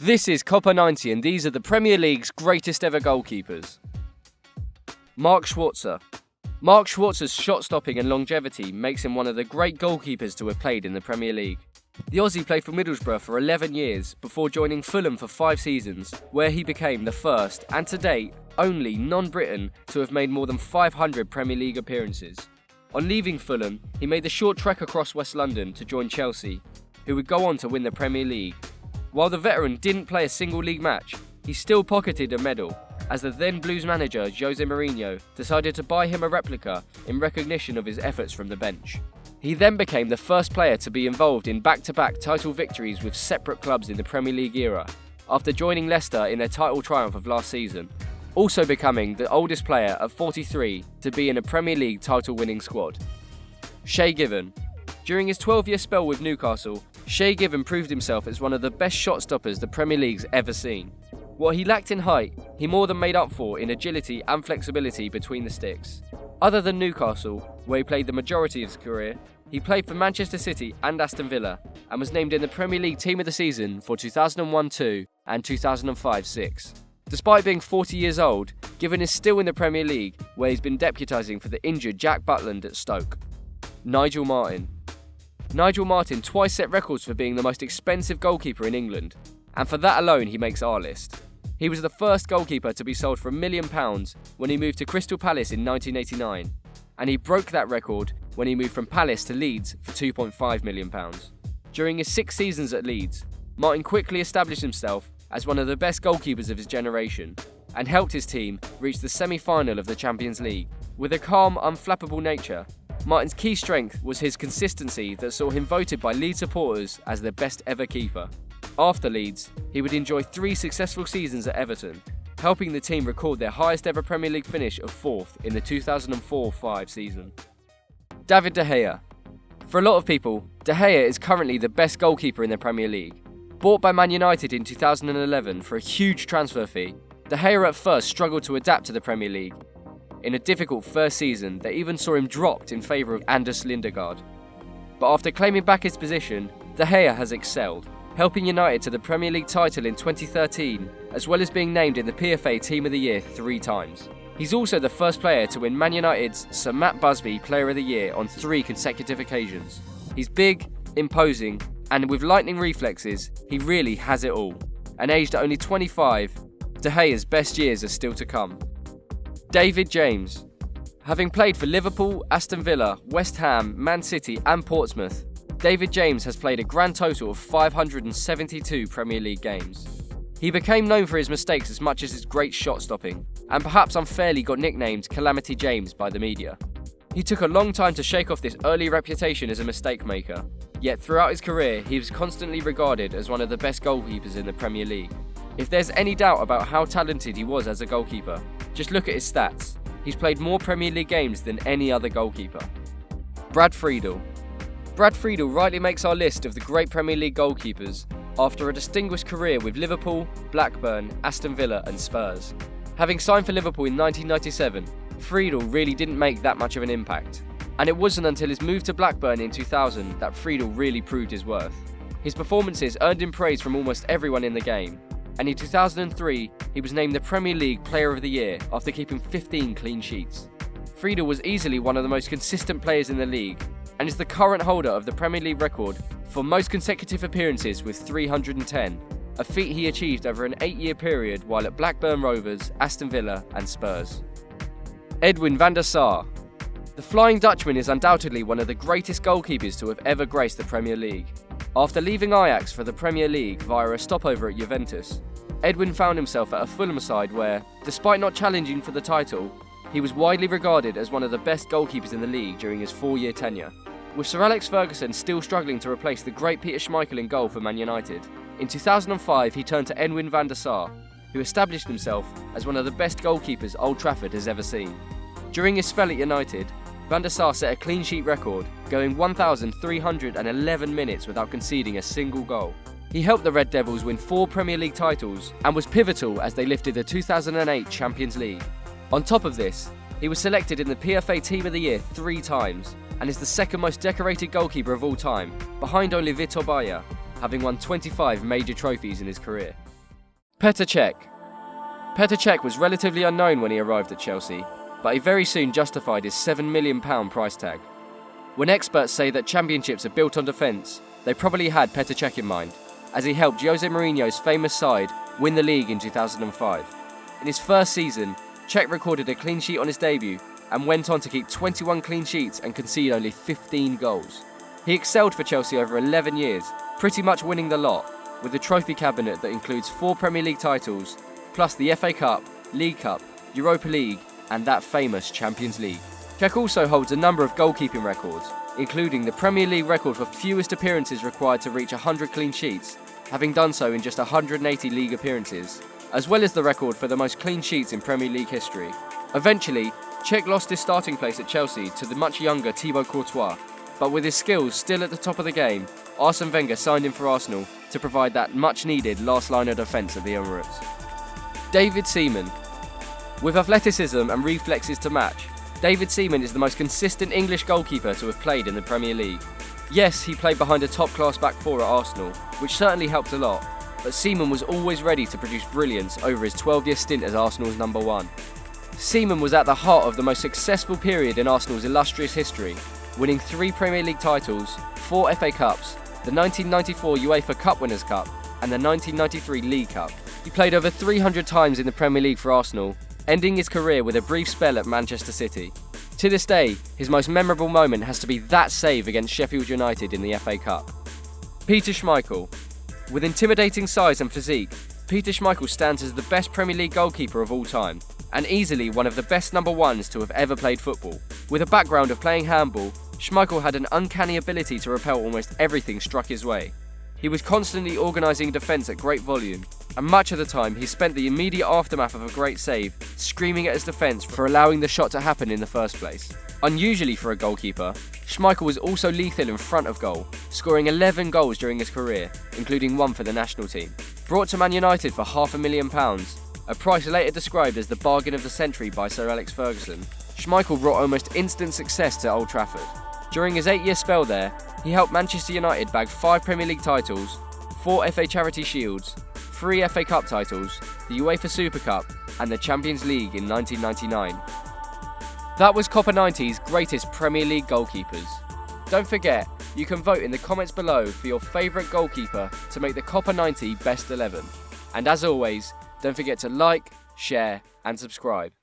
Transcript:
This is Copper 90 and these are the Premier League's greatest ever goalkeepers. Mark Schwarzer. Mark Schwarzer's shot-stopping and longevity makes him one of the great goalkeepers to have played in the Premier League. The Aussie played for Middlesbrough for 11 years before joining Fulham for 5 seasons, where he became the first, and to date, only non-Briton to have made more than 500 Premier League appearances. On leaving Fulham, he made the short trek across West London to join Chelsea, who would go on to win the Premier League. While the veteran didn't play a single league match, he still pocketed a medal, as the then Blues manager Jose Mourinho decided to buy him a replica in recognition of his efforts from the bench. He then became the first player to be involved in back-to-back title victories with separate clubs in the Premier League era, after joining Leicester in their title triumph of last season, also becoming the oldest player at 43 to be in a Premier League title-winning squad. Shay Given. During his 12-year spell with Newcastle, Shay Given proved himself as one of the best shot stoppers the Premier League's ever seen. What he lacked in height, he more than made up for in agility and flexibility between the sticks. Other than Newcastle, where he played the majority of his career, he played for Manchester City and Aston Villa, and was named in the Premier League Team of the Season for 2001-02 and 2005-06. Despite being 40 years old, Given is still in the Premier League, where he's been deputising for the injured Jack Butland at Stoke. Nigel Martin. Nigel Martin twice set records for being the most expensive goalkeeper in England, and for that alone he makes our list. He was the first goalkeeper to be sold for £1 million when he moved to Crystal Palace in 1989, and he broke that record when he moved from Palace to Leeds for £2.5 million. During his 6 seasons at Leeds, Martin quickly established himself as one of the best goalkeepers of his generation, and helped his team reach the semi-final of the Champions League. With a calm, unflappable nature, Martin's key strength was his consistency that saw him voted by Leeds supporters as their best ever keeper. After Leeds, he would enjoy 3 successful seasons at Everton, helping the team record their highest ever Premier League finish of 4th in the 2004-05 season. David De Gea. For a lot of people, De Gea is currently the best goalkeeper in the Premier League. Bought by Man United in 2011 for a huge transfer fee, De Gea at first struggled to adapt to the Premier League. In a difficult first season, they even saw him dropped in favour of Anders Lindegaard. But after claiming back his position, De Gea has excelled, helping United to the Premier League title in 2013, as well as being named in the PFA Team of the Year 3 times. He's also the first player to win Man United's Sir Matt Busby Player of the Year on 3 consecutive occasions. He's big, imposing, and with lightning reflexes, he really has it all. And aged at only 25, De Gea's best years are still to come. David James. Having played for Liverpool, Aston Villa, West Ham, Man City and Portsmouth, David James has played a grand total of 572 Premier League games. He became known for his mistakes as much as his great shot stopping, and perhaps unfairly got nicknamed Calamity James by the media. He took a long time to shake off this early reputation as a mistake maker, yet throughout his career he was constantly regarded as one of the best goalkeepers in the Premier League. If there's any doubt about how talented he was as a goalkeeper, just look at his stats. He's played more Premier League games than any other goalkeeper. Brad Friedel. Brad Friedel rightly makes our list of the great Premier League goalkeepers after a distinguished career with Liverpool, Blackburn, Aston Villa and Spurs. Having signed for Liverpool in 1997, Friedel really didn't make that much of an impact, and it wasn't until his move to Blackburn in 2000 that Friedel really proved his worth. His performances earned him praise from almost everyone in the game, and in 2003 he was named the Premier League Player of the Year after keeping 15 clean sheets. Friedel was easily one of the most consistent players in the league, and is the current holder of the Premier League record for most consecutive appearances with 310, a feat he achieved over an 8-year period while at Blackburn Rovers, Aston Villa and Spurs. Edwin Van der Sar. The Flying Dutchman is undoubtedly one of the greatest goalkeepers to have ever graced the Premier League. After leaving Ajax for the Premier League via a stopover at Juventus, Edwin found himself at a Fulham side where, despite not challenging for the title, he was widely regarded as one of the best goalkeepers in the league during his 4-year tenure. With Sir Alex Ferguson still struggling to replace the great Petr Schmeichel in goal for Man United, in 2005 he turned to Edwin Van der Sar, who established himself as one of the best goalkeepers Old Trafford has ever seen. During his spell at United, Van der Sar set a clean sheet record, going 1,311 minutes without conceding a single goal. He helped the Red Devils win 4 Premier League titles and was pivotal as they lifted the 2008 Champions League. On top of this, he was selected in the PFA Team of the Year 3 times and is the second most decorated goalkeeper of all time, behind only Vitor Baia, having won 25 major trophies in his career. Petr Cech. Petr Cech was relatively unknown when he arrived at Chelsea, but he very soon justified his £7 million price tag. When experts say that championships are built on defence, they probably had Petr Cech in mind, as he helped Jose Mourinho's famous side win the league in 2005. In his first season, Cech recorded a clean sheet on his debut and went on to keep 21 clean sheets and concede only 15 goals. He excelled for Chelsea over 11 years, pretty much winning the lot, with a trophy cabinet that includes 4 Premier League titles, plus the FA Cup, League Cup, Europa League, and that famous Champions League. Cech also holds a number of goalkeeping records, including the Premier League record for fewest appearances required to reach 100 clean sheets, having done so in just 180 league appearances, as well as the record for the most clean sheets in Premier League history. Eventually, Cech lost his starting place at Chelsea to the much younger Thibaut Courtois, but with his skills still at the top of the game, Arsene Wenger signed him for Arsenal to provide that much-needed last line of defence at the Emirates. David Seaman. With athleticism and reflexes to match, David Seaman is the most consistent English goalkeeper to have played in the Premier League. Yes, he played behind a top-class back four at Arsenal, which certainly helped a lot, but Seaman was always ready to produce brilliance over his 12-year stint as Arsenal's number one. Seaman was at the heart of the most successful period in Arsenal's illustrious history, winning 3 Premier League titles, 4 FA Cups, the 1994 UEFA Cup Winners' Cup, and the 1993 League Cup. He played over 300 times in the Premier League for Arsenal, ending his career with a brief spell at Manchester City. To this day, his most memorable moment has to be that save against Sheffield United in the FA Cup. Petr Schmeichel. With intimidating size and physique, Petr Schmeichel stands as the best Premier League goalkeeper of all time, and easily one of the best number ones to have ever played football. With a background of playing handball, Schmeichel had an uncanny ability to repel almost everything struck his way. He was constantly organising defence at great volume, and much of the time he spent the immediate aftermath of a great save screaming at his defence for allowing the shot to happen in the first place. Unusually for a goalkeeper, Schmeichel was also lethal in front of goal, scoring 11 goals during his career, including 1 for the national team. Brought to Man United for £500,000, a price later described as the bargain of the century by Sir Alex Ferguson, Schmeichel brought almost instant success to Old Trafford. During his 8-year spell there, he helped Manchester United bag 5 Premier League titles, 4 FA Charity Shields, 3 FA Cup titles, the UEFA Super Cup, and the Champions League in 1999. That was Copper 90's greatest Premier League goalkeepers. Don't forget, you can vote in the comments below for your favourite goalkeeper to make the Copper 90 Best 11. And as always, don't forget to like, share, and subscribe.